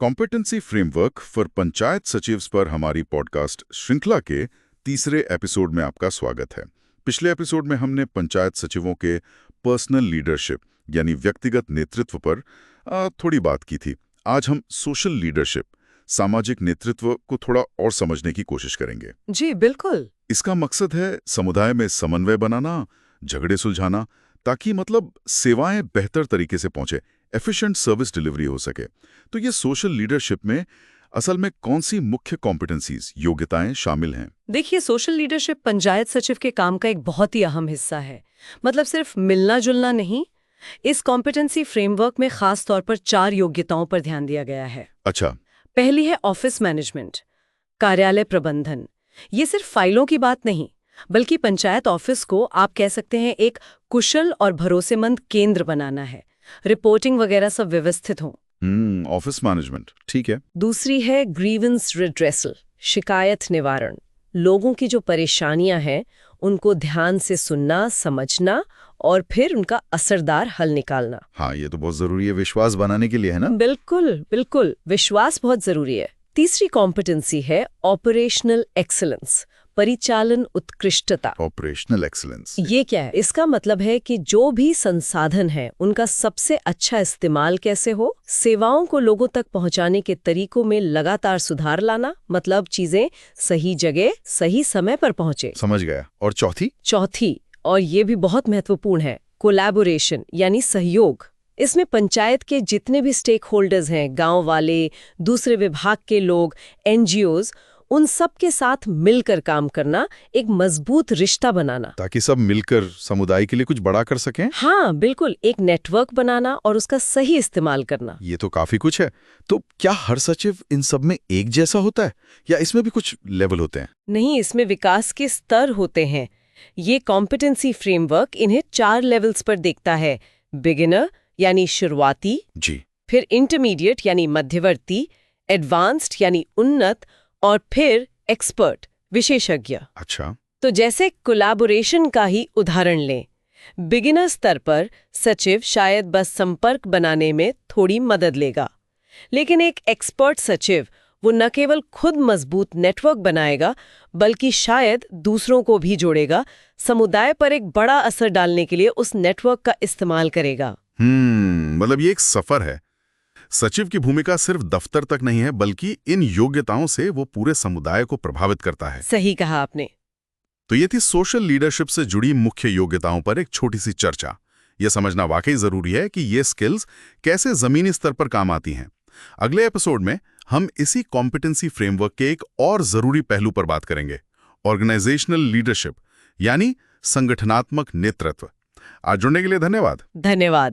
Competency framework for panchayat सचिव्स पर हमारी podcast श्रृंखला के तीसरे एपिसोड में आपका स्वागत है। पिछले एपिसोड में हमने पंचायत सचिवों के पर्सनल लीडरशिप यानी व्यक्तिगत नेतृत्व पर थोड़ी बात की थी। आज हम सोशल लीडरशिप, सामाजिक नेतृत्व को थोड़ा और समझने की कोशिश करेंगे। जी बिल्कुल। इसका मकसद है समुदाय में समन्वय बनाना, झगड़े सुलझाना, ताकि सेवाएं बेहतर तरीके से पहुंचे, एफिशिएंट सर्विस डिलीवरी हो सके। तो ये सोशल लीडरशिप में असल में कौन सी मुख्य कॉम्पिटेंसीज, योग्यताएं शामिल हैं? देखिए, सोशल लीडरशिप पंचायत सचिव के काम का एक बहुत ही अहम हिस्सा है। सिर्फ मिलना जुलना नहीं। इस कॉम्पिटेंसी फ्रेमवर्क में खास तौर पर 4 योग्यताओं पर ध्यान दिया गया है। अच्छा। पहली है ऑफिस मैनेजमेंट, कार्यालय प्रबंधन। ये सिर्फ फाइलों की बात नहीं, बल्कि पंचायत ऑफिस को आप कह सकते हैं एक कुशल और भरोसेमंद केंद्र बनाना है। रिपोर्टिंग वगैरह सब व्यवस्थित हो। ऑफिस मैनेजमेंट, ठीक है। दूसरी है ग्रीवेंस रिड्रेसल, शिकायत निवारण। लोगों की जो परेशानियां हैं उनको ध्यान से सुनना, समझना और फिर उनका असरदार हल निकालना। हाँ, ये तो बहुत जरूरी है विश्वास बनाने के लिए, है ना? बिल्कुल बिल्कुल, विश्वास बहुत जरूरी है। तीसरी कॉम्पिटेंसी है ऑपरेशनल एक्सीलेंस, परिचालन उत्कृष्टता। ऑपरेशनल एक्सीलेंस ये क्या है? इसका मतलब है कि जो भी संसाधन है उनका सबसे अच्छा इस्तेमाल कैसे हो, सेवाओं को लोगों तक पहुंचाने के तरीकों में लगातार सुधार लाना, चीजें सही जगह सही समय पर पहुंचे। समझ गया। और चौथी, और ये भी बहुत महत्वपूर्ण है, कोलैबोरेशन यानी सहयोग। इसमें पंचायत के जितने भी स्टेक होल्डर्स हैं, गांव वाले, दूसरे विभाग के लोग, एनजीओज, उन सब के साथ मिलकर काम करना, एक मजबूत रिश्ता बनाना, ताकि सब मिलकर समुदाय के लिए कुछ बड़ा कर सकें। हाँ बिल्कुल, एक नेटवर्क बनाना और उसका सही इस्तेमाल करना। ये तो काफी कुछ है। तो क्या हर सचिव इन सब में एक जैसा होता है या इसमें भी कुछ लेवल होते हैं? नहीं, इसमें विकास के स्तर होते हैं। ये कॉम्पिटेंसी फ्रेमवर्क इन्हें 4 लेवल्स पर देखता है। बिगिनर यानी शुरुआती, जी। फिर इंटरमीडिएट यानी मध्यवर्ती, एडवांस्ड यानी उन्नत, और फिर एक्सपर्ट, विशेषज्ञ। अच्छा। तो जैसे कोलैबोरेशन का ही उदाहरण लें। बिगिनर स्तर पर सचिव शायद बस संपर्क बनाने में थोड़ी मदद लेगा, लेकिन एक एक्सपर्ट सचिव वो न केवल खुद मजबूत नेटवर्क बनाएगा, बल्कि शायद दूसरों को भी जोड़ेगा, समुदाय पर एक बड़ा असर डालने के लिए उस नेटवर्क का इस्तेमाल करेगा। ये एक सफर है। सचिव की भूमिका सिर्फ दफ्तर तक नहीं है, बल्कि इन योग्यताओं से वो पूरे समुदाय को प्रभावित करता है। सही कहा आपने। तो ये थी सोशल लीडरशिप से जुड़ी मुख्य योग्यताओं पर एक छोटी सी चर्चा। ये समझना वाकई जरूरी है कि ये स्किल्स कैसे जमीनी स्तर पर काम आती हैं। अगले एपिसोड में हम इसी कॉम्पिटेंसी फ्रेमवर्क के एक और जरूरी पहलू पर बात करेंगे, ऑर्गेनाइजेशनल लीडरशिप यानी संगठनात्मक नेतृत्व। आज जुड़ने के लिए धन्यवाद। धन्यवाद।